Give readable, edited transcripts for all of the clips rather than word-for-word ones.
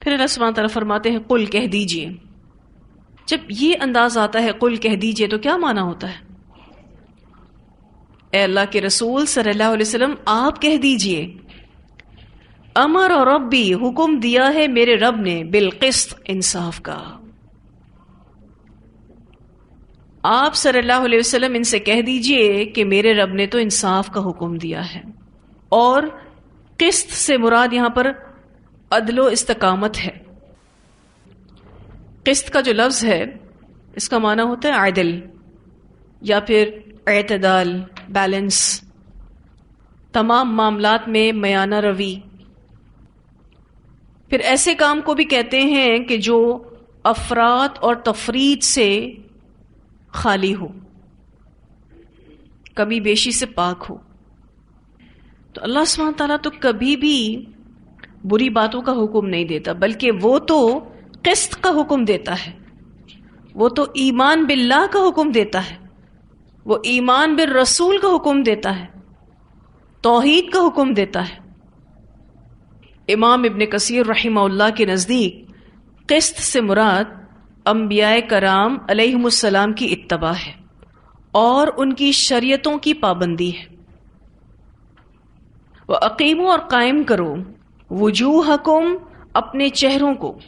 پھر اللہ سبحانہ تعالیٰ فرماتے ہیں قل کہہ دیجئے. جب یہ انداز آتا ہے قل کہہ دیجئے تو کیا معنی ہوتا ہے؟ اے اللہ کے رسول صلی اللہ علیہ وسلم آپ کہہ دیجئے امر اور ربی حکم دیا ہے میرے رب نے بالقسط انصاف کا. آپ صلی اللہ علیہ وسلم ان سے کہہ دیجئے کہ میرے رب نے تو انصاف کا حکم دیا ہے. اور قسط سے مراد یہاں پر عدل و استقامت ہے. قسط کا جو لفظ ہے اس کا معنی ہوتا ہے عدل یا پھر اعتدال، بیلنس، تمام معاملات میں میانہ روی. پھر ایسے کام کو بھی کہتے ہیں کہ جو افراط اور تفریط سے خالی ہو، کمی بیشی سے پاک ہو. تو اللہ سبحانہ تعالیٰ تو کبھی بھی بری باتوں کا حکم نہیں دیتا، بلکہ وہ تو قسط کا حکم دیتا ہے. وہ تو ایمان باللہ کا حکم دیتا ہے، وہ ایمان بالرسول کا حکم دیتا ہے، توحید کا حکم دیتا ہے. امام ابن کثیر رحمہ اللہ کے نزدیک قسط سے مراد انبیاء کرام علیہم السلام کی اتباع ہے اور ان کی شریعتوں کی پابندی ہے. وَأَقِیمُوا اور قائم کرو وجوہکم اپنے چہروں کو.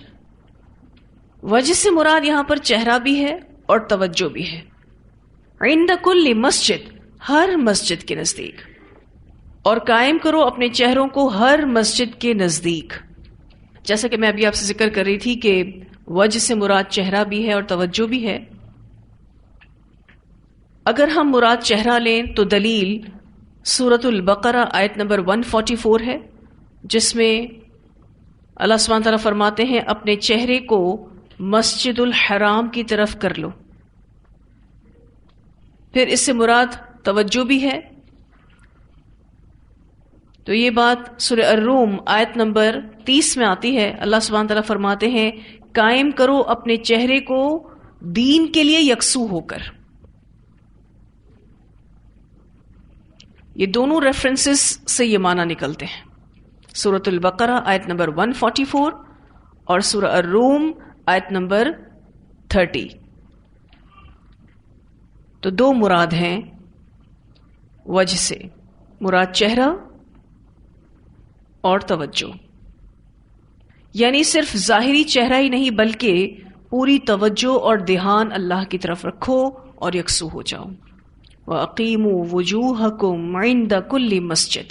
وجہ سے مراد یہاں پر چہرہ بھی ہے اور توجہ بھی ہے. عند کل مسجد ہر مسجد کے نزدیک، اور قائم کرو اپنے چہروں کو ہر مسجد کے نزدیک. جیسا کہ میں ابھی آپ سے ذکر کر رہی تھی کہ وجہ سے مراد چہرہ بھی ہے اور توجہ بھی ہے. اگر ہم مراد چہرہ لیں تو دلیل سورۃ البقرہ آیت نمبر 144 ہے، جس میں اللہ سبحانہ تعالیٰ فرماتے ہیں اپنے چہرے کو مسجد الحرام کی طرف کر لو. پھر اس سے مراد توجہ بھی ہے. تو یہ بات سورہ الروم آیت نمبر 30 میں آتی ہے. اللہ سبحانہ تعالیٰ فرماتے ہیں قائم کرو اپنے چہرے کو دین کے لیے یکسو ہو کر. یہ دونوں ریفرنسز سے یہ معنی نکلتے ہیں، سورۃ البقرہ آیت نمبر 144 اور سورہ الروم آیت نمبر 30. تو دو مراد ہیں وجہ سے، مراد چہرہ اور توجہ. یعنی صرف ظاہری چہرہ ہی نہیں بلکہ پوری توجہ اور دھیان اللہ کی طرف رکھو اور یکسو ہو جاؤ. وَأَقِیمُوا وُجُوهَکُمْ عِنْدَ كُلِّ مسجد.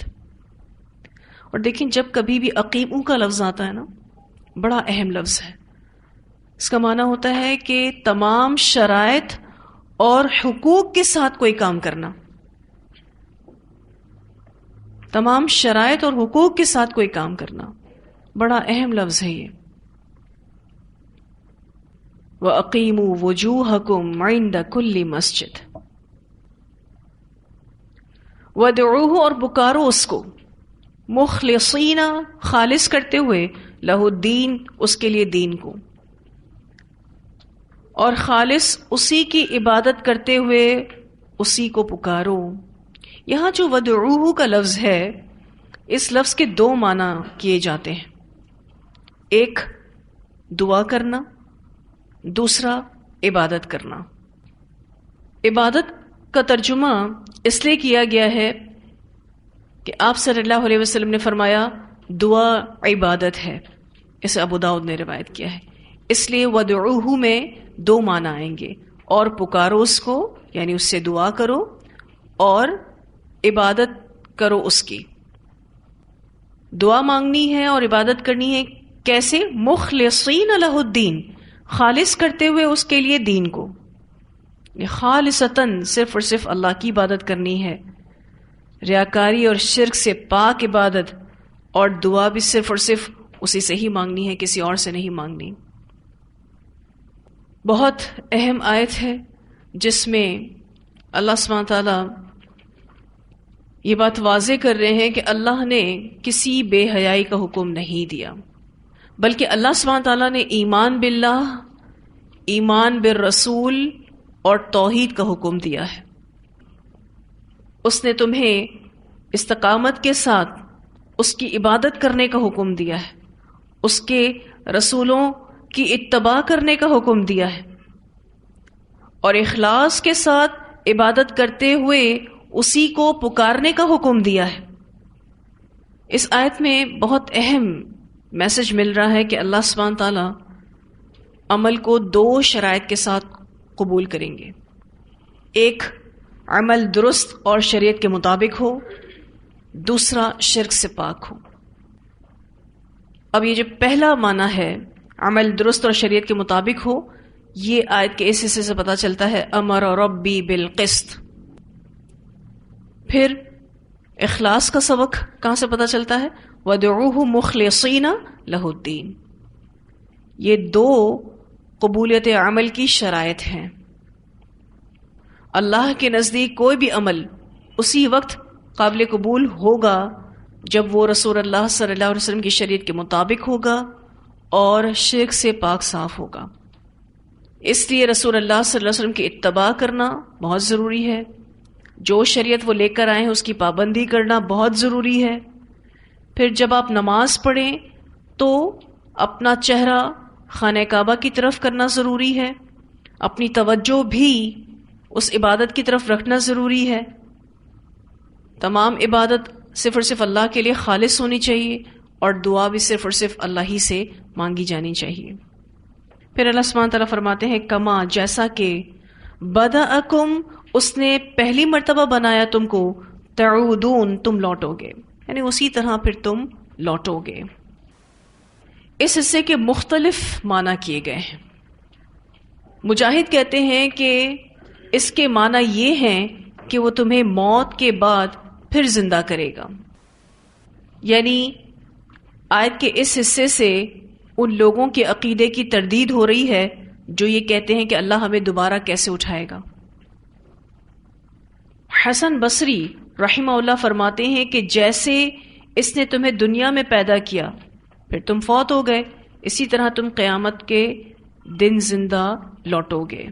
اور دیکھیں جب کبھی بھی اقیمو کا لفظ آتا ہے نا، بڑا اہم لفظ ہے. اس کا معنی ہوتا ہے کہ تمام شرائط اور حقوق کے ساتھ کوئی کام کرنا. تمام شرائط اور حقوق کے ساتھ کوئی کام کرنا بڑا اہم لفظ ہے یہ. وَأَقِیمُوا وُجُوهَکُمْ عِنْدَ كُلِّ مسجد. وَادْعُوهُ اور پکارو اس کو، مخلصین خالص کرتے ہوئے، لہ الدین اس کے لیے دین کو، اور خالص اسی کی عبادت کرتے ہوئے اسی کو پکارو. یہاں جو وَادْعُوهُ کا لفظ ہے اس لفظ کے دو معنی کیے جاتے ہیں. ایک دعا کرنا، دوسرا عبادت کرنا. عبادت کا ترجمہ اس لیے کیا گیا ہے کہ آپ صلی اللہ علیہ وسلم نے فرمایا دعا عبادت ہے. اسے ابو داؤد نے روایت کیا ہے. اس لیے وَادْعُوهُ میں دو معنی آئیں گے، اور پکارو اس کو یعنی اس سے دعا کرو، اور عبادت کرو اس کی. دعا مانگنی ہے اور عبادت کرنی ہے. کیسے؟ مخلصین لہ الدین، خالص کرتے ہوئے اس کے لیے دین کو. خالصتاً صرف اور صرف اللہ کی عبادت کرنی ہے، ریاکاری اور شرک سے پاک عبادت، اور دعا بھی صرف اور صرف اسی سے ہی مانگنی ہے، کسی اور سے نہیں مانگنی. بہت اہم آیت ہے جس میں اللہ سبحانہ تعالیٰ یہ بات واضح کر رہے ہیں کہ اللہ نے کسی بے حیائی کا حکم نہیں دیا، بلکہ اللہ سبحانہ تعالیٰ نے ایمان باللہ، ایمان بالرسول اور توحید کا حکم دیا ہے. اس نے تمہیں استقامت کے ساتھ اس کی عبادت کرنے کا حکم دیا ہے، اس کے رسولوں کی اتباع کرنے کا حکم دیا ہے اور اخلاص کے ساتھ عبادت کرتے ہوئے اسی کو پکارنے کا حکم دیا ہے۔ اس آیت میں بہت اہم میسج مل رہا ہے کہ اللہ سبحانہ تعالیٰ عمل کو دو شرائط کے ساتھ قبول کریں گے۔ ایک، عمل درست اور شریعت کے مطابق ہو، دوسرا شرک سے پاک ہو۔ اب یہ جو پہلا معنی ہے عمل درست اور شریعت کے مطابق ہو، یہ آیت کے اس حصے سے پتہ چلتا ہے امر ربی بالقسط۔ پھر اخلاص کا سبق کہاں سے پتہ چلتا ہے؟ وَدْعُوهُ مُخْلِصِينَ لَهُ الدِّينَ۔ یہ دو قبولیت عمل کی شرائط ہیں۔ اللہ کے نزدیک کوئی بھی عمل اسی وقت قابل قبول ہوگا جب وہ رسول اللہ صلی اللہ علیہ وسلم کی شریعت کے مطابق ہوگا اور شرک سے پاک صاف ہوگا۔ اس لیے رسول اللہ صلی اللہ علیہ وسلم کی اتباع کرنا بہت ضروری ہے، جو شریعت وہ لے کر آئے ہیں اس کی پابندی کرنا بہت ضروری ہے۔ پھر جب آپ نماز پڑھیں تو اپنا چہرہ خانہ کعبہ کی طرف کرنا ضروری ہے، اپنی توجہ بھی اس عبادت کی طرف رکھنا ضروری ہے۔ تمام عبادت صرف اور صرف اللہ کے لیے خالص ہونی چاہیے اور دعا بھی صرف اور صرف اللہ ہی سے مانگی جانی چاہیے۔ پھر اللہ سبحانہ تعالیٰ فرماتے ہیں کما، جیسا کہ بدأکم، اس نے پہلی مرتبہ بنایا تم کو، تعودون، تم لوٹو گے، یعنی اسی طرح پھر تم لوٹو گے۔ اس حصے کے مختلف معنی کیے گئے ہیں۔ مجاہد کہتے ہیں کہ اس کے معنی یہ ہیں کہ وہ تمہیں موت کے بعد پھر زندہ کرے گا، یعنی آیت کے اس حصے سے ان لوگوں کے عقیدے کی تردید ہو رہی ہے جو یہ کہتے ہیں کہ اللہ ہمیں دوبارہ کیسے اٹھائے گا۔ حسن بصری رحمہ اللہ فرماتے ہیں کہ جیسے اس نے تمہیں دنیا میں پیدا کیا پھر تم فوت ہو گئے، اسی طرح تم قیامت کے دن زندہ لوٹو گے۔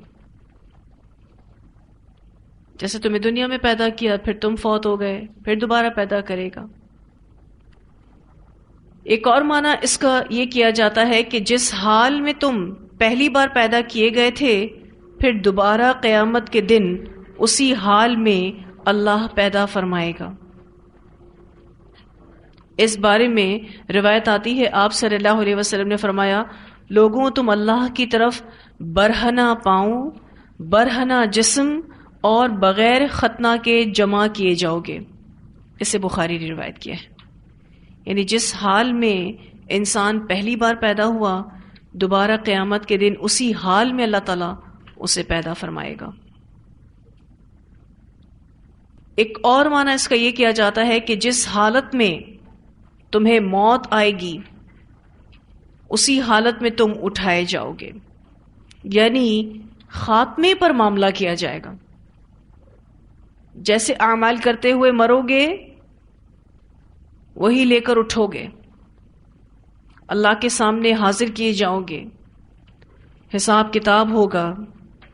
جیسے تمہیں دنیا میں پیدا کیا پھر تم فوت ہو گئے، پھر دوبارہ پیدا کرے گا۔ ایک اور معنی اس کا یہ کیا جاتا ہے کہ جس حال میں تم پہلی بار پیدا کیے گئے تھے پھر دوبارہ قیامت کے دن اسی حال میں اللہ پیدا فرمائے گا۔ اس بارے میں روایت آتی ہے آپ صلی اللہ علیہ وسلم نے فرمایا، لوگوں تم اللہ کی طرف برہنہ پاؤں، برہنہ جسم اور بغیر ختنہ کے جمع کیے جاؤ گے۔ اسے بخاری نے روایت کیا ہے، یعنی جس حال میں انسان پہلی بار پیدا ہوا دوبارہ قیامت کے دن اسی حال میں اللہ تعالیٰ اسے پیدا فرمائے گا۔ ایک اور معنی اس کا یہ کیا جاتا ہے کہ جس حالت میں تمہیں موت آئے گی اسی حالت میں تم اٹھائے جاؤ گے، یعنی خاتمے پر معاملہ کیا جائے گا۔ جیسے اعمال کرتے ہوئے مرو گے وہی لے کر اٹھو گے، اللہ کے سامنے حاضر کیے جاؤ گے، حساب کتاب ہوگا،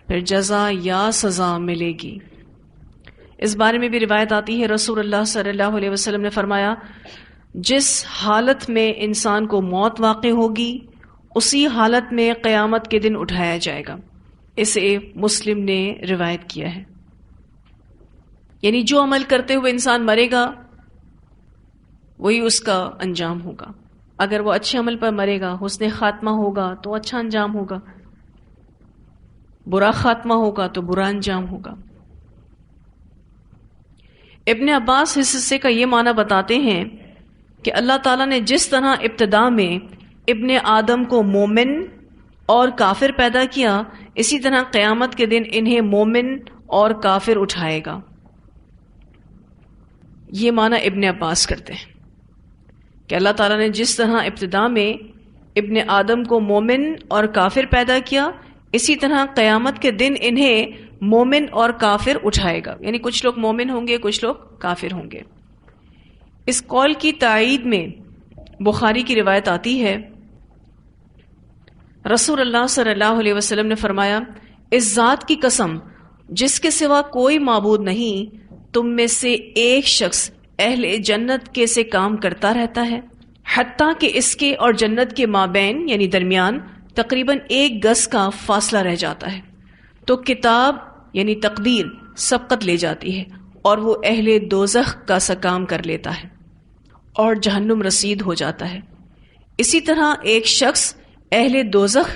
پھر جزا یا سزا ملے گی۔ اس بارے میں بھی روایت آتی ہے رسول اللہ صلی اللہ علیہ وسلم نے فرمایا، جس حالت میں انسان کو موت واقع ہوگی اسی حالت میں قیامت کے دن اٹھایا جائے گا۔ اسے مسلم نے روایت کیا ہے، یعنی جو عمل کرتے ہوئے انسان مرے گا وہی اس کا انجام ہوگا۔ اگر وہ اچھے عمل پر مرے گا، حسن خاتمہ ہوگا تو اچھا انجام ہوگا، برا خاتمہ ہوگا تو برا انجام ہوگا۔ ابن عباس اس حصے کا یہ معنی بتاتے ہیں کہ اللہ تعالیٰ نے جس طرح ابتدا میں ابن آدم کو مومن اور کافر پیدا کیا، اسی طرح قیامت کے دن انہیں مومن اور کافر اٹھائے گا۔ یہ معنی ابن عباس کرتے ہیں کہ اللہ تعالیٰ نے جس طرح ابتدا میں ابن آدم کو مومن اور کافر پیدا کیا، اسی طرح قیامت کے دن انہیں مومن اور کافر اٹھائے گا، یعنی کچھ لوگ مومن ہوں گے کچھ لوگ کافر ہوں گے۔ اس قول کی تائید میں بخاری کی روایت آتی ہے، رسول اللہ صلی اللہ علیہ وسلم نے فرمایا، اس ذات کی قسم جس کے سوا کوئی معبود نہیں، تم میں سے ایک شخص اہل جنت کے سے کام کرتا رہتا ہے حتیٰ کہ اس کے اور جنت کے مابین یعنی درمیان تقریباً 1 گز کا فاصلہ رہ جاتا ہے، تو کتاب یعنی تقدیر سبقت لے جاتی ہے اور وہ اہل دوزخ کا سا کام کر لیتا ہے اور جہنم رسید ہو جاتا ہے۔ اسی طرح ایک شخص اہل دوزخ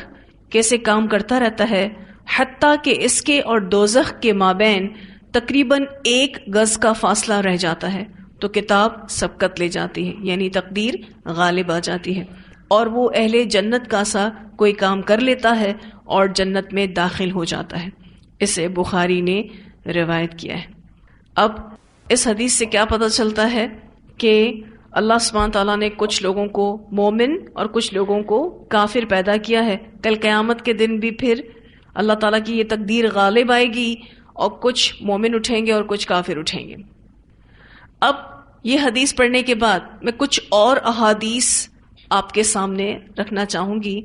کیسے کام کرتا رہتا ہے، حتیٰ کہ اس کے اور دوزخ کے مابین تقریباً 1 گز کا فاصلہ رہ جاتا ہے، تو کتاب سبقت لے جاتی ہے یعنی تقدیر غالب آ جاتی ہے اور وہ اہل جنت کا سا کوئی کام کر لیتا ہے اور جنت میں داخل ہو جاتا ہے۔ اسے بخاری نے روایت کیا ہے۔ اب اس حدیث سے کیا پتہ چلتا ہے کہ اللہ سبحانہ تعالیٰ نے کچھ لوگوں کو مومن اور کچھ لوگوں کو کافر پیدا کیا ہے۔ کل قیامت کے دن بھی پھر اللہ تعالیٰ کی یہ تقدیر غالب آئے گی اور کچھ مومن اٹھیں گے اور کچھ کافر اٹھیں گے۔ اب یہ حدیث پڑھنے کے بعد میں کچھ اور احادیث آپ کے سامنے رکھنا چاہوں گی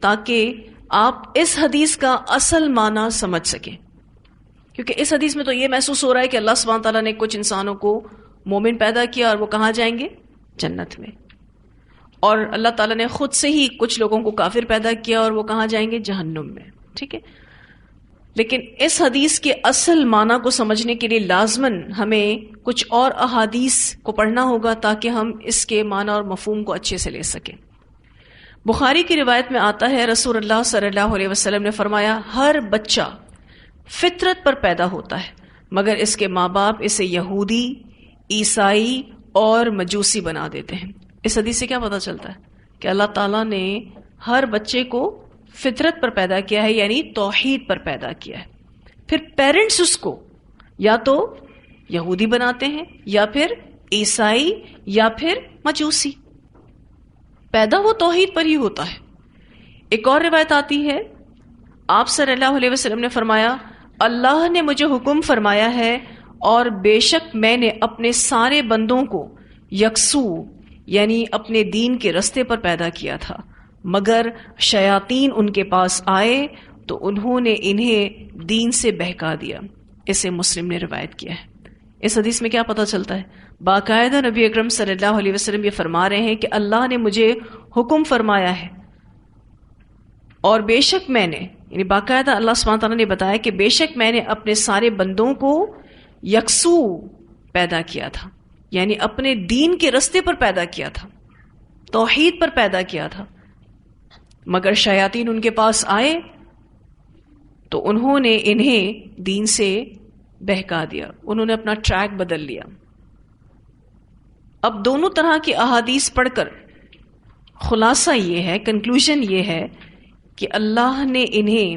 تاکہ آپ اس حدیث کا اصل معنی سمجھ سکیں، کیونکہ اس حدیث میں تو یہ محسوس ہو رہا ہے کہ اللہ سبحانہ تعالیٰ نے کچھ انسانوں کو مومن پیدا کیا اور وہ کہاں جائیں گے؟ جنت میں، اور اللہ تعالیٰ نے خود سے ہی کچھ لوگوں کو کافر پیدا کیا اور وہ کہاں جائیں گے؟ جہنم میں، ٹھیک ہے۔ لیکن اس حدیث کے اصل معنی کو سمجھنے کے لیے لازماً ہمیں کچھ اور احادیث کو پڑھنا ہوگا تاکہ ہم اس کے معنی اور مفہوم کو اچھے سے لے سکیں۔ بخاری کی روایت میں آتا ہے رسول اللہ صلی اللہ علیہ وسلم نے فرمایا، ہر بچہ فطرت پر پیدا ہوتا ہے مگر اس کے ماں باپ اسے یہودی، عیسائی اور مجوسی بنا دیتے ہیں۔ اس حدیث سے کیا پتہ چلتا ہے کہ اللہ تعالیٰ نے ہر بچے کو فطرت پر پیدا کیا ہے یعنی توحید پر پیدا کیا ہے۔ پھر پیرنٹس اس کو یا تو یہودی بناتے ہیں یا پھر عیسائی یا پھر مجوسی، پیدا وہ توحید پر ہی ہوتا ہے۔ ایک اور روایت آتی ہے، آپ صلی اللہ علیہ وسلم نے فرمایا، اللہ نے مجھے حکم فرمایا ہے اور بے شک میں نے اپنے سارے بندوں کو یکسو یعنی اپنے دین کے رستے پر پیدا کیا تھا، مگر شیاطین ان کے پاس آئے تو انہوں نے انہیں دین سے بہکا دیا۔ اسے مسلم نے روایت کیا ہے۔ اس حدیث میں کیا پتہ چلتا ہے؟ باقاعدہ نبی اکرم صلی اللہ علیہ وسلم یہ فرما رہے ہیں کہ اللہ نے مجھے حکم فرمایا ہے اور بے شک میں نے، یعنی باقاعدہ اللہ سبحانہ تعالیٰ نے بتایا کہ بے شک میں نے اپنے سارے بندوں کو یکسو پیدا کیا تھا، یعنی اپنے دین کے رستے پر پیدا کیا تھا، توحید پر پیدا کیا تھا، مگر شیاطین ان کے پاس آئے تو انہوں نے انہیں دین سے بہکا دیا، انہوں نے اپنا ٹریک بدل لیا۔ اب دونوں طرح کی احادیث پڑھ کر خلاصہ یہ ہے، کنکلوژن یہ ہے کہ اللہ نے انہیں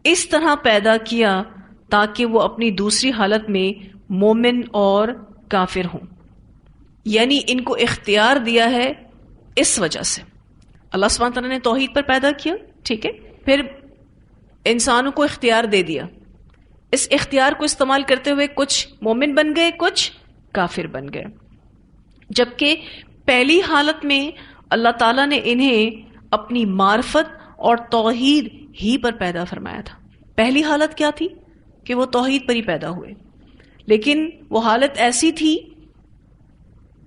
اس طرح پیدا کیا تاکہ وہ اپنی دوسری حالت میں مومن اور کافر ہوں، یعنی ان کو اختیار دیا ہے اس وجہ سے۔ اللہ سبحانہ تعالیٰ نے توحید پر پیدا کیا، ٹھیک ہے، پھر انسانوں کو اختیار دے دیا، اس اختیار کو استعمال کرتے ہوئے کچھ مومن بن گئے، کچھ کافر بن گئے، جبکہ پہلی حالت میں اللہ تعالیٰ نے انہیں اپنی معرفت اور توحید ہی پر پیدا فرمایا تھا۔ پہلی حالت کیا تھی کہ وہ توحید پر ہی پیدا ہوئے، لیکن وہ حالت ایسی تھی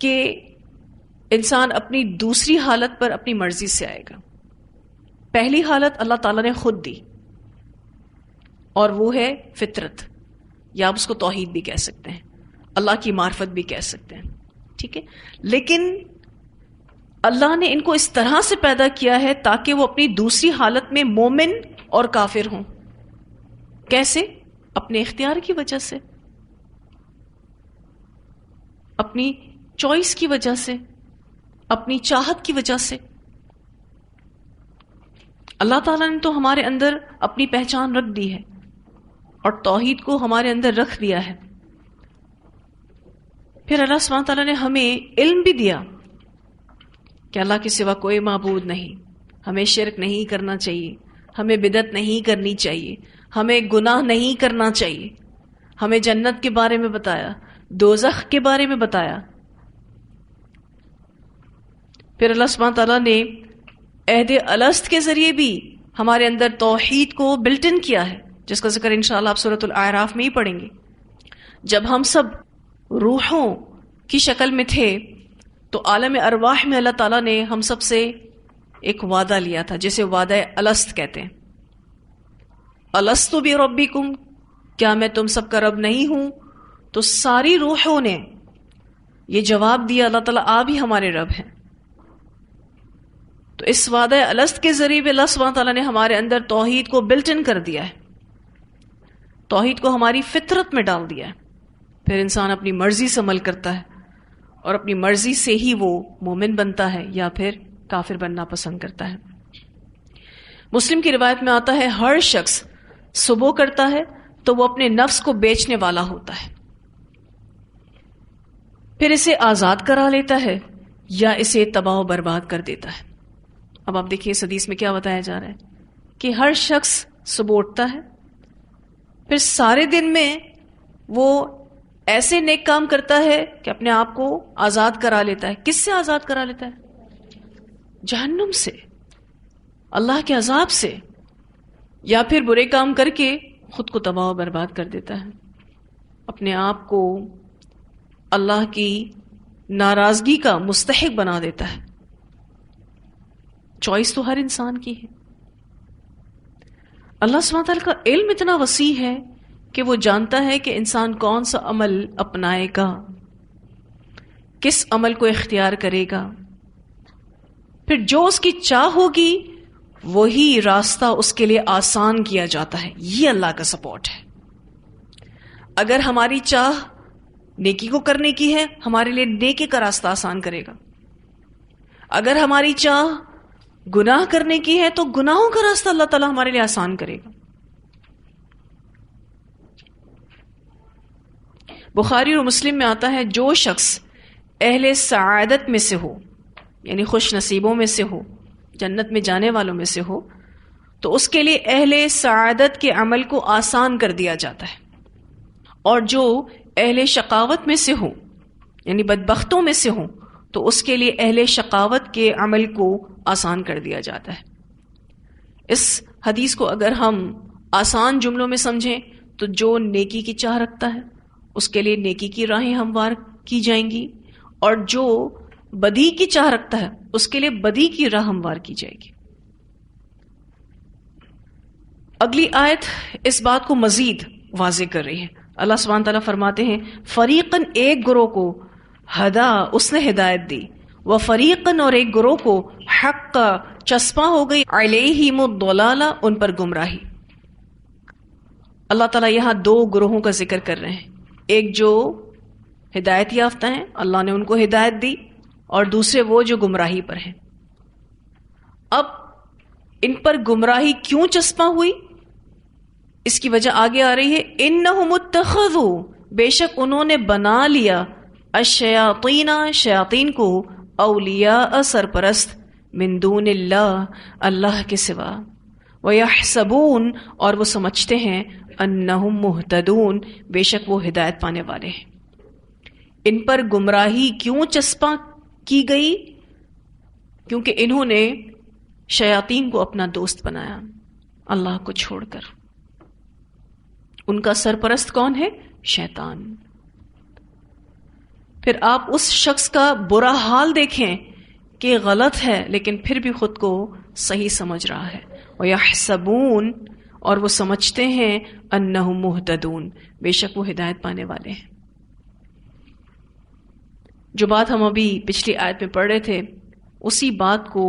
کہ انسان اپنی دوسری حالت پر اپنی مرضی سے آئے گا۔ پہلی حالت اللہ تعالیٰ نے خود دی اور وہ ہے فطرت، یا آپ اس کو توحید بھی کہہ سکتے ہیں، اللہ کی معرفت بھی کہہ سکتے ہیں، ٹھیک ہے۔ لیکن اللہ نے ان کو اس طرح سے پیدا کیا ہے تاکہ وہ اپنی دوسری حالت میں مومن اور کافر ہوں۔ کیسے؟ اپنے اختیار کی وجہ سے، اپنی چوائس کی وجہ سے، اپنی چاہت کی وجہ سے۔ اللہ تعالیٰ نے تو ہمارے اندر اپنی پہچان رکھ دی ہے اور توحید کو ہمارے اندر رکھ دیا ہے۔ پھر اللہ سبحانہ تعالیٰ نے ہمیں علم بھی دیا کہ اللہ کے سوا کوئی معبود نہیں، ہمیں شرک نہیں کرنا چاہیے، ہمیں بدعت نہیں کرنی چاہیے، ہمیں گناہ نہیں کرنا چاہیے، ہمیں جنت کے بارے میں بتایا، دوزخ کے بارے میں بتایا۔ پھر اللہ سبحانہ تعالیٰ نے عہد الست کے ذریعے بھی ہمارے اندر توحید کو بلٹ ان کیا ہے، جس کا ذکر انشاءاللہ آپ سورۃ الاعراف میں ہی پڑھیں گے۔ جب ہم سب روحوں کی شکل میں تھے تو عالم ارواح میں اللہ تعالیٰ نے ہم سب سے ایک وعدہ لیا تھا، جسے وعدہ الست کہتے ہیں. الست بربکم، کیا میں تم سب کا رب نہیں ہوں؟ تو ساری روحوں نے یہ جواب دیا اللہ تعالیٰ آپ ہی ہمارے رب ہیں. تو اس وعدہ الست کے ذریعے بھی اللہ سبحانہ تعالیٰ نے ہمارے اندر توحید کو بلٹ ان کر دیا ہے، توحید کو ہماری فطرت میں ڈال دیا ہے. پھر انسان اپنی مرضی سے عمل کرتا ہے اور اپنی مرضی سے ہی وہ مومن بنتا ہے یا پھر کافر بننا پسند کرتا ہے. مسلم کی روایت میں آتا ہے ہر شخص صبح کرتا ہے تو وہ اپنے نفس کو بیچنے والا ہوتا ہے، پھر اسے آزاد کرا لیتا ہے یا اسے تباہ و برباد کر دیتا ہے. اب آپ دیکھیے اس حدیث میں کیا بتایا جا رہا ہے کہ ہر شخص صبح اٹھتا ہے، پھر سارے دن میں وہ ایسے نیک کام کرتا ہے کہ اپنے آپ کو آزاد کرا لیتا ہے. کس سے آزاد کرا لیتا ہے؟ جہنم سے، اللہ کے عذاب سے، یا پھر برے کام کر کے خود کو تباہ و برباد کر دیتا ہے، اپنے آپ کو اللہ کی ناراضگی کا مستحق بنا دیتا ہے. چوائس تو ہر انسان کی ہے. اللہ سبحانہ تعالیٰ کا علم اتنا وسیع ہے کہ وہ جانتا ہے کہ انسان کون سا عمل اپنائے گا، کس عمل کو اختیار کرے گا، پھر جو اس کی چاہ ہوگی وہی راستہ اس کے لیے آسان کیا جاتا ہے. یہ اللہ کا سپورٹ ہے. اگر ہماری چاہ نیکی کو کرنے کی ہے، ہمارے لیے نیکی کا راستہ آسان کرے گا. اگر ہماری چاہ گناہ کرنے کی ہے تو گناہوں کا راستہ اللہ تعالیٰ ہمارے لیے آسان کرے گا. بخاری اور مسلم میں آتا ہے جو شخص اہل سعادت میں سے ہو، یعنی خوش نصیبوں میں سے ہو، جنت میں جانے والوں میں سے ہو، تو اس کے لیے اہل سعادت کے عمل کو آسان کر دیا جاتا ہے. اور جو اہل شقاوت میں سے ہو، یعنی بدبختوں میں سے ہوں، تو اس کے لیے اہل شقاوت کے عمل کو آسان کر دیا جاتا ہے. اس حدیث کو اگر ہم آسان جملوں میں سمجھیں تو جو نیکی کی چاہ رکھتا ہے اس کے لیے نیکی کی راہیں ہموار کی جائیں گی، اور جو بدی کی چاہ رکھتا ہے اس کے لیے بدی کی راہ ہموار کی جائے گی. اگلی آیت اس بات کو مزید واضح کر رہی ہے. اللہ سبحانہ تعالیٰ فرماتے ہیں فریقاً، ایک گروہ کو ہدا، اس نے ہدایت دی، و فریقاً، اور ایک گروہ کو حق، چسپاں ہو گئی، علیہم الضلالہ، ان پر گمراہی. اللہ تعالیٰ یہاں دو گروہوں کا ذکر کر رہے ہیں. ایک جو ہدایت یافتہ ہیں، اللہ نے ان کو ہدایت دی، اور دوسرے وہ جو گمراہی پر ہیں. اب ان پر گمراہی کیوں چسپاں ہوئی؟ اس کی وجہ آگے آ رہی ہے. انہم اتخذوا، بے شک انہوں نے بنا لیا، الشیاطین، شیاطین کو، اولیاء، سرپرست، من دون اللہ، اللہ کے سوا، ویحسبون، اور وہ سمجھتے ہیں، انہم مہتدون، بے شک وہ ہدایت پانے والے ہیں. ان پر گمراہی کیوں چسپاں کی گئی؟ کیونکہ انہوں نے شیاطین کو اپنا دوست بنایا اللہ کو چھوڑ کر. ان کا سرپرست کون ہے؟ شیطان. پھر آپ اس شخص کا برا حال دیکھیں کہ غلط ہے لیکن پھر بھی خود کو صحیح سمجھ رہا ہے. وَيَحْسَبُونَ، اور وہ سمجھتے ہیں، أَنَّهُمْ مُهْتَدُونَ، بے شک وہ ہدایت پانے والے ہیں. جو بات ہم ابھی پچھلی آیت میں پڑھ رہے تھے، اسی بات کو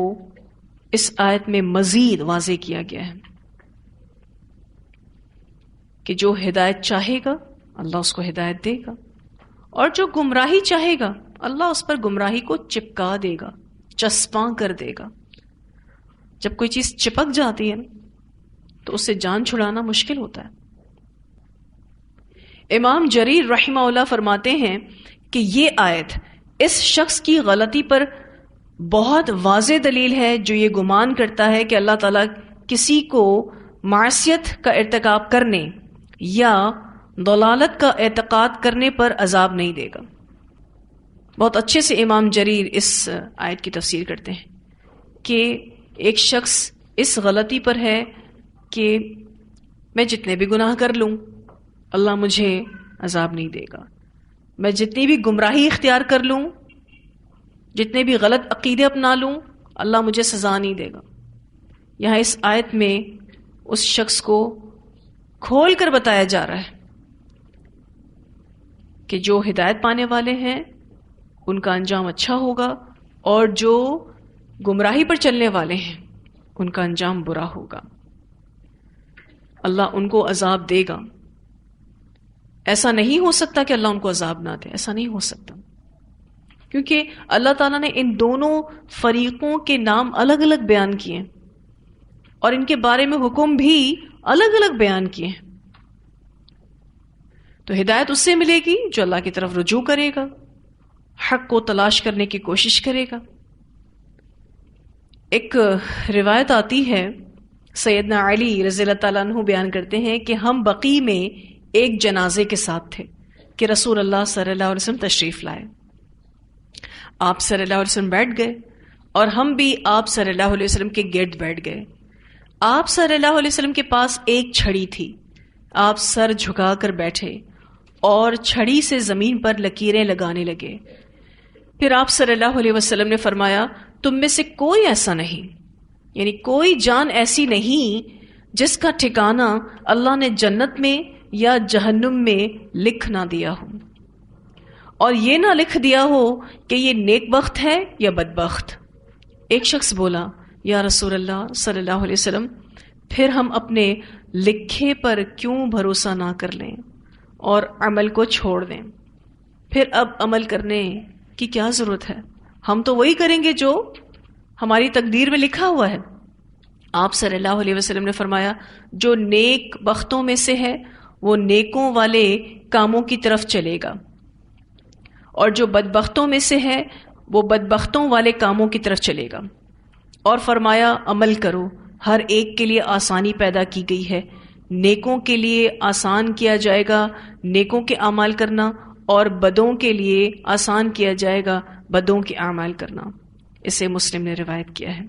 اس آیت میں مزید واضح کیا گیا ہے کہ جو ہدایت چاہے گا اللہ اس کو ہدایت دے گا، اور جو گمراہی چاہے گا اللہ اس پر گمراہی کو چپکا دے گا، چسپاں کر دے گا. جب کوئی چیز چپک جاتی ہے تو اس سے جان چھڑانا مشکل ہوتا ہے. امام جریر رحمہ اللہ فرماتے ہیں کہ یہ آیت اس شخص کی غلطی پر بہت واضح دلیل ہے جو یہ گمان کرتا ہے کہ اللہ تعالیٰ کسی کو معصیت کا ارتکاب کرنے یا ضلالت کا اعتقاد کرنے پر عذاب نہیں دے گا. بہت اچھے سے امام جریر اس آیت کی تفسیر کرتے ہیں کہ ایک شخص اس غلطی پر ہے کہ میں جتنے بھی گناہ کر لوں اللہ مجھے عذاب نہیں دے گا، میں جتنی بھی گمراہی اختیار کر لوں جتنے بھی غلط عقیدے اپنا لوں اللہ مجھے سزا نہیں دے گا. یہاں اس آیت میں اس شخص کو کھول کر بتایا جا رہا ہے کہ جو ہدایت پانے والے ہیں ان کا انجام اچھا ہوگا، اور جو گمراہی پر چلنے والے ہیں ان کا انجام برا ہوگا. اللہ ان کو عذاب دے گا. ایسا نہیں ہو سکتا کہ اللہ ان کو عذاب نہ دے، ایسا نہیں ہو سکتا، کیونکہ اللہ تعالیٰ نے ان دونوں فریقوں کے نام الگ الگ بیان کیے اور ان کے بارے میں حکم بھی الگ الگ بیان کیے ہیں. تو ہدایت اس سے ملے گی جو اللہ کی طرف رجوع کرے گا، حق کو تلاش کرنے کی کوشش کرے گا. ایک روایت آتی ہے، سیدنا علی رضی اللہ تعالیٰ عنہ بیان کرتے ہیں کہ ہم بقیع میں ایک جنازے کے ساتھ تھے کہ رسول اللہ صلی اللہ علیہ وسلم تشریف لائے. آپ صلی اللہ علیہ وسلم بیٹھ گئے اور ہم بھی آپ صلی اللہ علیہ وسلم کے گرد بیٹھ گئے. آپ صلی اللہ علیہ وسلم کے پاس ایک چھڑی تھی. آپ سر جھکا کر بیٹھے اور چھڑی سے زمین پر لکیریں لگانے لگے. پھر آپ صلی اللہ علیہ وسلم نے فرمایا تم میں سے کوئی ایسا نہیں، یعنی کوئی جان ایسی نہیں جس کا ٹھکانہ اللہ نے جنت میں یا جہنم میں لکھ نہ دیا ہو، اور یہ نہ لکھ دیا ہو کہ یہ نیک بخت ہے یا بدبخت. ایک شخص بولا یا رسول اللہ صلی اللہ علیہ وسلم پھر ہم اپنے لکھے پر کیوں بھروسہ نہ کر لیں اور عمل کو چھوڑ دیں؟ پھر اب عمل کرنے کی کیا ضرورت ہے؟ ہم تو وہی کریں گے جو ہماری تقدیر میں لکھا ہوا ہے. آپ صلی اللہ علیہ وسلم نے فرمایا جو نیک بختوں میں سے ہے وہ نیکوں والے کاموں کی طرف چلے گا، اور جو بدبختوں میں سے ہے وہ بدبختوں والے کاموں کی طرف چلے گا. اور فرمایا عمل کرو، ہر ایک کے لیے آسانی پیدا کی گئی ہے. نیکوں کے لیے آسان کیا جائے گا نیکوں کے اعمال کرنا، اور بدوں کے لیے آسان کیا جائے گا بدوں کے اعمال کرنا. اسے مسلم نے روایت کیا ہے.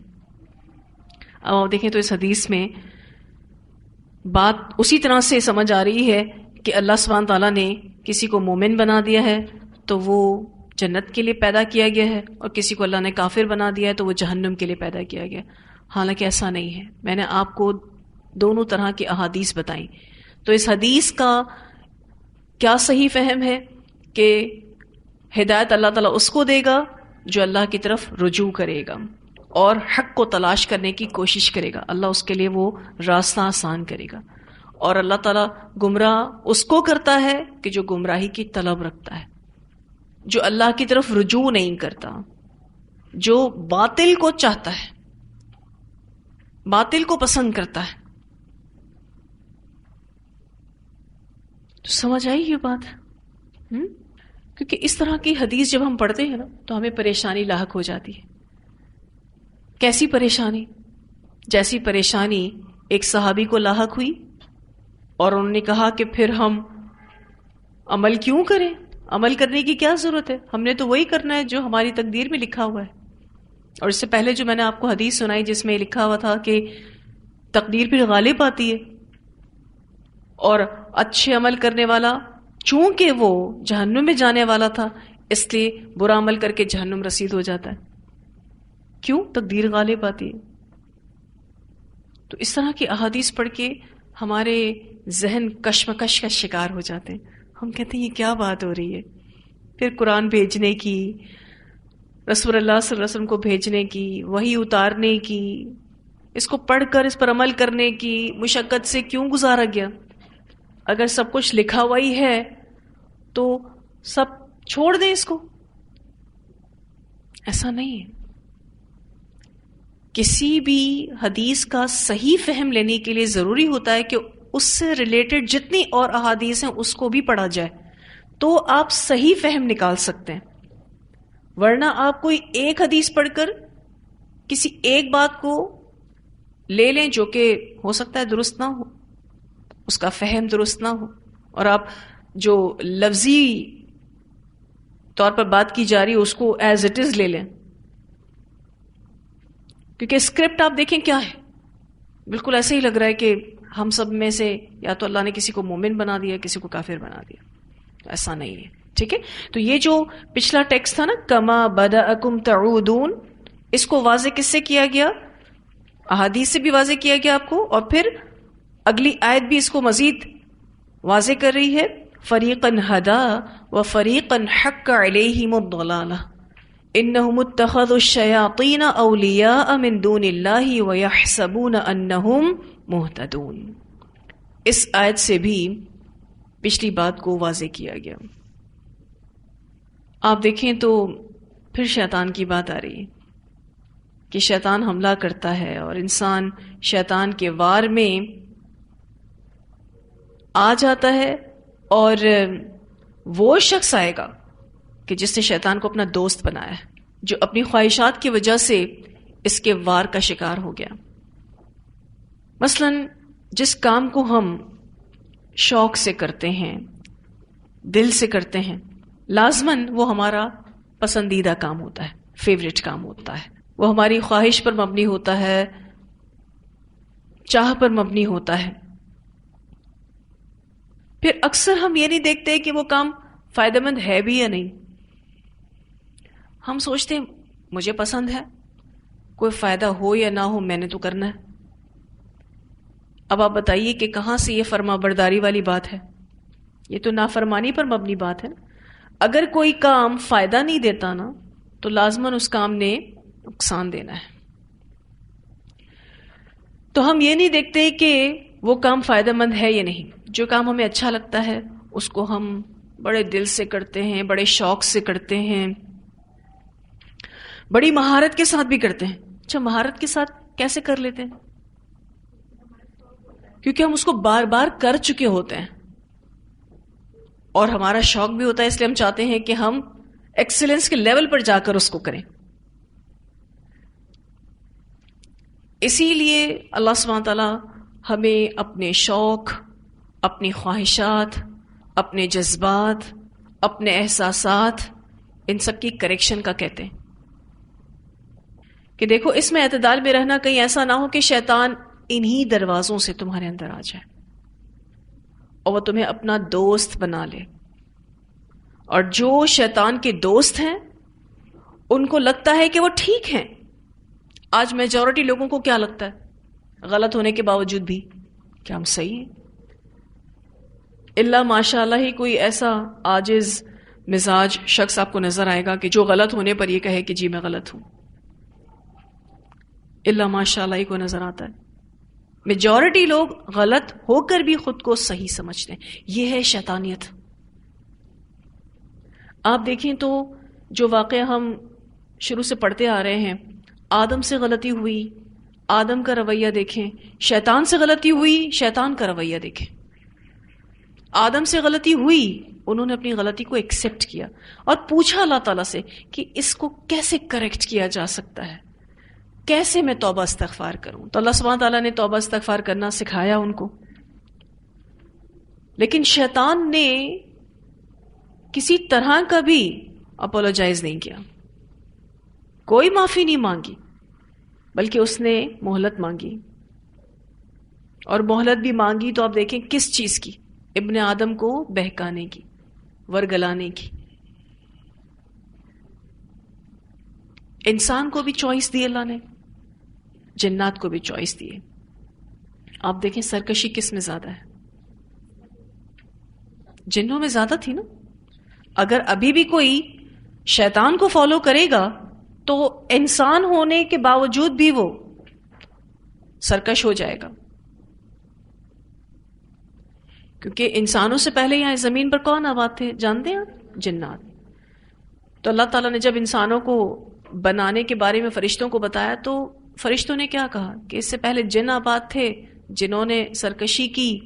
اب آپ دیکھیں تو اس حدیث میں بات اسی طرح سے سمجھ آ رہی ہے کہ اللہ سبحانہ تعالیٰ نے کسی کو مومن بنا دیا ہے تو وہ جنت کے لیے پیدا کیا گیا ہے، اور کسی کو اللہ نے کافر بنا دیا ہے تو وہ جہنم کے لیے پیدا کیا گیا. حالانکہ ایسا نہیں ہے. میں نے آپ کو دونوں طرح کی احادیث بتائیں. تو اس حدیث کا کیا صحیح فہم ہے کہ ہدایت اللہ تعالیٰ اس کو دے گا جو اللہ کی طرف رجوع کرے گا اور حق کو تلاش کرنے کی کوشش کرے گا. اللہ اس کے لیے وہ راستہ آسان کرے گا. اور اللہ تعالیٰ گمراہ اس کو کرتا ہے کہ جو گمراہی کی طلب رکھتا ہے، جو اللہ کی طرف رجوع نہیں کرتا، جو باطل کو چاہتا ہے، باطل کو پسند کرتا ہے. تو سمجھ آئی یہ بات؟ کیونکہ اس طرح کی حدیث جب ہم پڑھتے ہیں نا تو ہمیں پریشانی لاحق ہو جاتی ہے. کیسی پریشانی؟ جیسی پریشانی ایک صحابی کو لاحق ہوئی اور انہوں نے کہا کہ پھر ہم عمل کیوں کریں؟ عمل کرنے کی کیا ضرورت ہے؟ ہم نے تو وہی کرنا ہے جو ہماری تقدیر میں لکھا ہوا ہے. اور اس سے پہلے جو میں نے آپ کو حدیث سنائی جس میں لکھا ہوا تھا کہ تقدیر پھر غالب آتی ہے، اور اچھے عمل کرنے والا چونکہ وہ جہنم میں جانے والا تھا اس لیے برا عمل کر کے جہنم رسید ہو جاتا ہے. کیوں؟ تقدیر غالب آتی ہے. تو اس طرح کی احادیث پڑھ کے ہمارے ذہن کشمکش کا شکار ہو جاتے ہیں. ہم کہتے ہیں یہ کیا بات ہو رہی ہے؟ پھر قرآن بھیجنے کی، رسول اللہ صلی اللہ علیہ وسلم کو بھیجنے کی، وحی اتارنے کی، اس کو پڑھ کر اس پر عمل کرنے کی مشقت سے کیوں گزارا گیا؟ اگر سب کچھ لکھا ہوا ہی ہے تو سب چھوڑ دیں اس کو. ایسا نہیں ہے. کسی بھی حدیث کا صحیح فہم لینے کے لیے ضروری ہوتا ہے کہ اس سے ریلیٹڈ جتنی اور احادیث ہیں اس کو بھی پڑھا جائے تو آپ صحیح فہم نکال سکتے ہیں. ورنہ آپ کوئی ایک حدیث پڑھ کر کسی ایک بات کو لے لیں جو کہ ہو سکتا ہے درست نہ ہو، اس کا فہم درست نہ ہو، اور آپ جو لفظی طور پر بات کی جا رہی ہے اس کو ایز اٹ از لے لیں. کیونکہ اسکرپٹ آپ دیکھیں کیا ہے، بالکل ایسے ہی لگ رہا ہے کہ ہم سب میں سے یا تو اللہ نے کسی کو مومن بنا دیا کسی کو کافر بنا دیا. ایسا نہیں ہے. ٹھیک ہے. تو یہ جو پچھلا ٹیکسٹ تھا نا کما بدأکم تعودون، اس کو واضح کس سے کیا گیا؟ احادیث سے بھی واضح کیا گیا آپ کو، اور پھر اگلی آیت بھی اس کو مزید واضح کر رہی ہے. فریقا ہدا وفریقا حق علیہم الضلالہ انہم اتخذوا الشیاطین اولیاء من دون اللہ ویحسبون انہم مہتدون. اس آیت سے بھی پچھلی بات کو واضح کیا گیا. آپ دیکھیں تو پھر شیطان کی بات آ رہی ہے کہ شیطان حملہ کرتا ہے اور انسان شیطان کے وار میں آ جاتا ہے، اور وہ شخص آئے گا کہ جس نے شیطان کو اپنا دوست بنایا ہے، جو اپنی خواہشات کی وجہ سے اس کے وار کا شکار ہو گیا. مثلا جس کام کو ہم شوق سے کرتے ہیں، دل سے کرتے ہیں، لازماً وہ ہمارا پسندیدہ کام ہوتا ہے، فیوریٹ کام ہوتا ہے، وہ ہماری خواہش پر مبنی ہوتا ہے، چاہ پر مبنی ہوتا ہے. پھر اکثر ہم یہ نہیں دیکھتے کہ وہ کام فائدہ مند ہے بھی یا نہیں. ہم سوچتے ہیں مجھے پسند ہے، کوئی فائدہ ہو یا نہ ہو میں نے تو کرنا ہے. اب آپ بتائیے کہ کہاں سے یہ فرما برداری والی بات ہے؟ یہ تو نافرمانی پر مبنی بات ہے. اگر کوئی کام فائدہ نہیں دیتا نا تو لازماً اس کام نے نقصان دینا ہے. تو ہم یہ نہیں دیکھتے کہ وہ کام فائدہ مند ہے یا نہیں. جو کام ہمیں اچھا لگتا ہے اس کو ہم بڑے دل سے کرتے ہیں، بڑے شوق سے کرتے ہیں، بڑی مہارت کے ساتھ بھی کرتے ہیں. اچھا مہارت کے ساتھ کیسے کر لیتے ہیں؟ کیونکہ ہم اس کو بار بار کر چکے ہوتے ہیں اور ہمارا شوق بھی ہوتا ہے، اس لیے ہم چاہتے ہیں کہ ہم ایکسلنس کے لیول پر جا کر اس کو کریں. اسی لیے اللہ سبحانہ تعالیٰ ہمیں اپنے شوق، اپنی خواہشات، اپنے جذبات، اپنے احساسات، ان سب کی کریکشن کا کہتے ہیں کہ دیکھو اس میں اعتدال میں رہنا، کہیں ایسا نہ ہو کہ شیطان انہی دروازوں سے تمہارے اندر آ جائے اور وہ تمہیں اپنا دوست بنا لے. اور جو شیطان کے دوست ہیں ان کو لگتا ہے کہ وہ ٹھیک ہیں. آج میجورٹی لوگوں کو کیا لگتا ہے غلط ہونے کے باوجود بھی کہ ہم صحیح ہیں. اللہ ماشاء اللہ ہی کوئی ایسا عاجز مزاج شخص آپ کو نظر آئے گا کہ جو غلط ہونے پر یہ کہے کہ جی میں غلط ہوں. اللہ ماشاء اللہ ہی کو نظر آتا ہے. میجورٹی لوگ غلط ہو کر بھی خود کو صحیح سمجھتے ہیں. یہ ہے شیطانیت. آپ دیکھیں تو جو واقعہ ہم شروع سے پڑھتے آ رہے ہیں، آدم سے غلطی ہوئی، آدم کا رویہ دیکھیں. شیطان سے غلطی ہوئی، شیطان کا رویہ دیکھیں. آدم سے غلطی ہوئی، انہوں نے اپنی غلطی کو ایکسپٹ کیا اور پوچھا اللہ تعالیٰ سے کہ اس کو کیسے کریکٹ کیا جا سکتا ہے، کیسے میں توبہ استغفار کروں. تو اللہ سبحانہ تعالیٰ نے توبہ استغفار کرنا سکھایا ان کو. لیکن شیطان نے کسی طرح کا بھی اپولوجائز نہیں کیا، کوئی معافی نہیں مانگی، بلکہ اس نے مہلت مانگی. اور مہلت بھی مانگی تو آپ دیکھیں کس چیز کی؟ ابن آدم کو بہکانے کی، ورگلانے کی. انسان کو بھی چوائس دی اللہ نے، جنات کو بھی چوائس دی ہے. آپ دیکھیں سرکشی کس میں زیادہ ہے؟ جنوں میں زیادہ تھی نا. اگر ابھی بھی کوئی شیطان کو فالو کرے گا تو انسان ہونے کے باوجود بھی وہ سرکش ہو جائے گا. کیونکہ انسانوں سے پہلے یہاں زمین پر کون آباد تھے جانتے ہیں آپ؟ جنات. تو اللہ تعالیٰ نے جب انسانوں کو بنانے کے بارے میں فرشتوں کو بتایا تو فرشتوں نے کیا کہا کہ اس سے پہلے جن آباد تھے جنہوں نے سرکشی کی،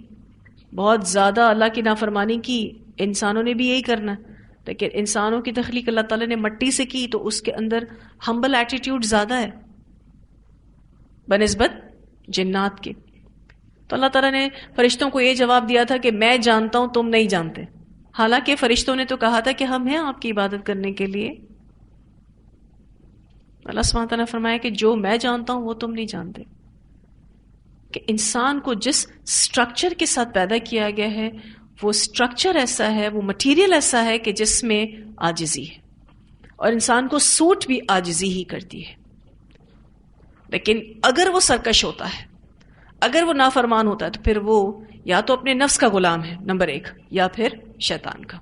بہت زیادہ اللہ کی نافرمانی کی. انسانوں نے بھی یہی کرنا، لیکن انسانوں کی تخلیق اللہ تعالیٰ نے مٹی سے کی تو اس کے اندر ہمبل ایٹیٹیوڈ زیادہ ہے بنسبت جنات کے. تو اللہ تعالیٰ نے فرشتوں کو یہ جواب دیا تھا کہ میں جانتا ہوں تم نہیں جانتے. حالانکہ فرشتوں نے تو کہا تھا کہ ہم ہیں آپ کی عبادت کرنے کے لیے. اللہ سبحانہ تعالیٰ نے فرمایا کہ جو میں جانتا ہوں وہ تم نہیں جانتے. کہ انسان کو جس سٹرکچر کے ساتھ پیدا کیا گیا ہے وہ اسٹرکچر ایسا ہے، وہ مٹیریل ایسا ہے کہ جس میں عاجزی ہے، اور انسان کو سوٹ بھی عاجزی ہی کرتی ہے. لیکن اگر وہ سرکش ہوتا ہے، اگر وہ نافرمان ہوتا ہے، تو پھر وہ یا تو اپنے نفس کا غلام ہے نمبر 1، یا پھر شیطان کا.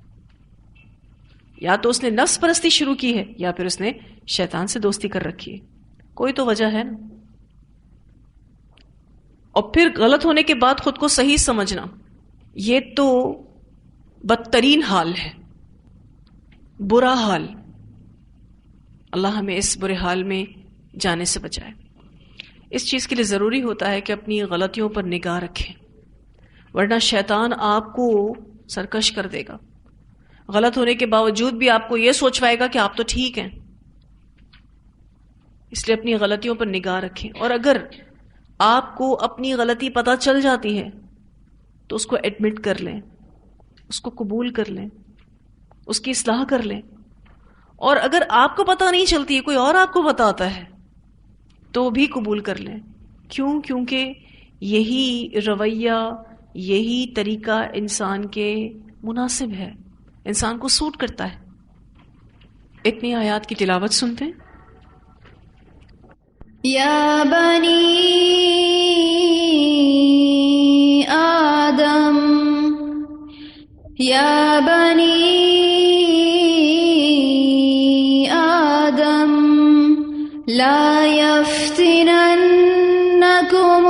یا تو اس نے نفس پرستی شروع کی ہے، یا پھر اس نے شیطان سے دوستی کر رکھی ہے. کوئی تو وجہ ہے نا. اور پھر غلط ہونے کے بعد خود کو صحیح سمجھنا، یہ تو بدترین حال ہے، برا حال. اللہ ہمیں اس برے حال میں جانے سے بچائے. اس چیز کے لیے ضروری ہوتا ہے کہ اپنی غلطیوں پر نگاہ رکھیں، ورنہ شیطان آپ کو سرکش کر دے گا. غلط ہونے کے باوجود بھی آپ کو یہ سوچوائے گا کہ آپ تو ٹھیک ہیں. اس لیے اپنی غلطیوں پر نگاہ رکھیں. اور اگر آپ کو اپنی غلطی پتہ چل جاتی ہے تو اس کو ایڈمٹ کر لیں، اس کو قبول کر لیں، اس کی اصلاح کر لیں. اور اگر آپ کو پتہ نہیں چلتی ہے، کوئی اور آپ کو بتاتا ہے، تو بھی قبول کر لیں. کیوں؟ کیونکہ یہی رویہ، یہی طریقہ انسان کے مناسب ہے، انسان کو سوٹ کرتا ہے. اتنی آیات کی تلاوت سنتے ہیں. یا بنی آدم یا بنی آدم لا يفتننكم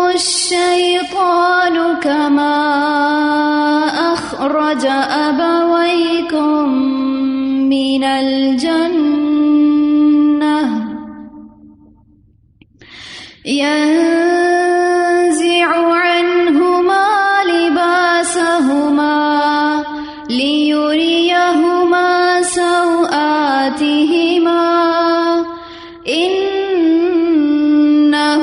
الشيطان كما أخرج أبويكم من الجنة ينزع عنهما لباسهما ليريهما سوآتهما إنه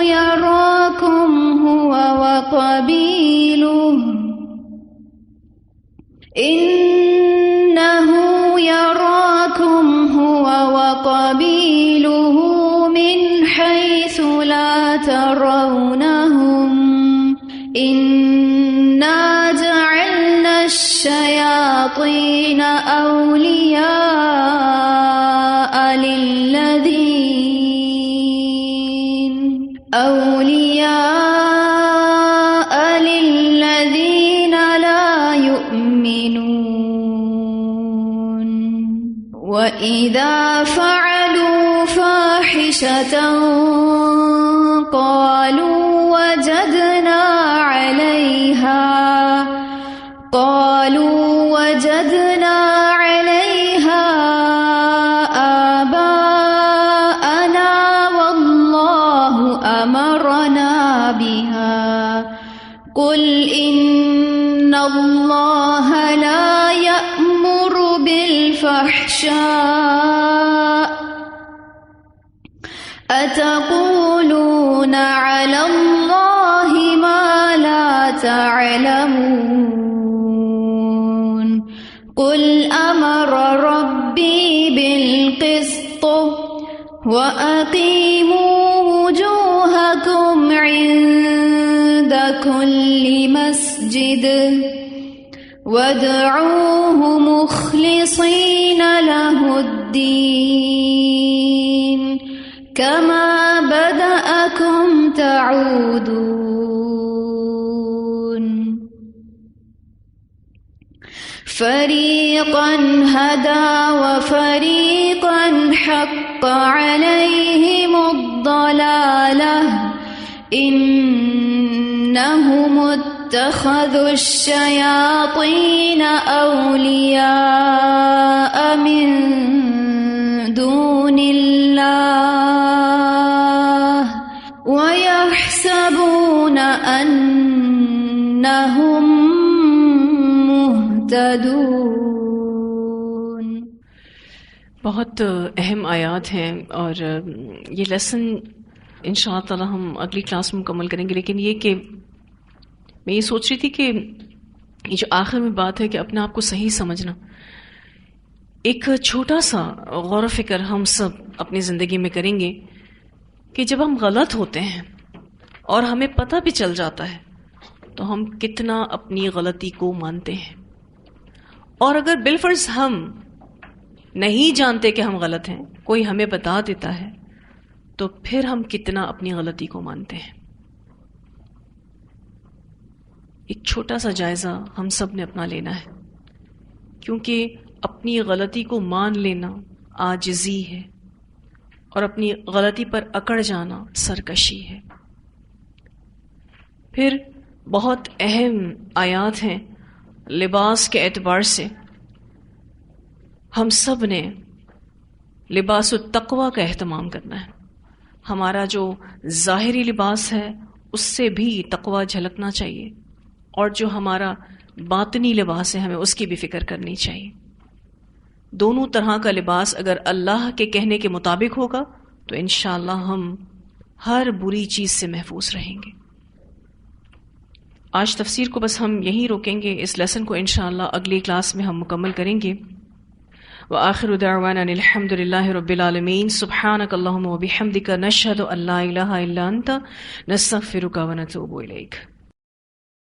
يراكم هو وقبيله من حيث لا ترونهم إنا جعلنا الشياطين أولياء للذين لا يؤمنون وإذا فعلوا فاحشة قالوا وجدنا عليها آباءنا والله أمرنا بها قل إن الله لا يأمر بالفحشاء أتقولون على الله ما لا تعلمون قل أمر ربي بالقسط وأقيموا وجوهكم عند كل مسجد وادعوه مخلصين له الدين كما بدأكم تعودون فريقا هدى وفريقا حق عليهم الضلالة إنهم اتخذوا الشياطين أولياء من دون الله ويحسبون أنهم مهتدون. بہت اہم آیات ہیں، اور یہ لیسن انشاءاللہ تعالی ہم اگلی کلاس میں مکمل کریں گے. لیکن یہ کہ میں یہ سوچ رہی تھی کہ یہ جو آخر میں بات ہے کہ اپنے آپ کو صحیح سمجھنا، ایک چھوٹا سا غور و فکر ہم سب اپنی زندگی میں کریں گے کہ جب ہم غلط ہوتے ہیں اور ہمیں پتہ بھی چل جاتا ہے تو ہم کتنا اپنی غلطی کو مانتے ہیں. اور اگر بالفرض ہم نہیں جانتے کہ ہم غلط ہیں، کوئی ہمیں بتا دیتا ہے، تو پھر ہم کتنا اپنی غلطی کو مانتے ہیں. ایک چھوٹا سا جائزہ ہم سب نے اپنا لینا ہے، کیونکہ اپنی غلطی کو مان لینا عاجزی ہے، اور اپنی غلطی پر اکڑ جانا سرکشی ہے. پھر بہت اہم آیات ہیں لباس کے اعتبار سے. ہم سب نے لباس التقوی کا اہتمام کرنا ہے. ہمارا جو ظاہری لباس ہے اس سے بھی تقوی جھلکنا چاہیے، اور جو ہمارا باطنی لباس ہے ہمیں اس کی بھی فکر کرنی چاہیے. دونوں طرح کا لباس اگر اللہ کے کہنے کے مطابق ہوگا تو انشاءاللہ ہم ہر بری چیز سے محفوظ رہیں گے. آج تفسیر کو بس ہم یہیں روکیں گے. اس لیسن کو انشاءاللہ اگلی کلاس میں ہم مکمل کریں گے. وآخر دعوانا الحمد للہ رب العالمین. سبحانک اللہم وبحمدک نشہد ان لا الہ الا انت نستغفرک ونتوب الیک.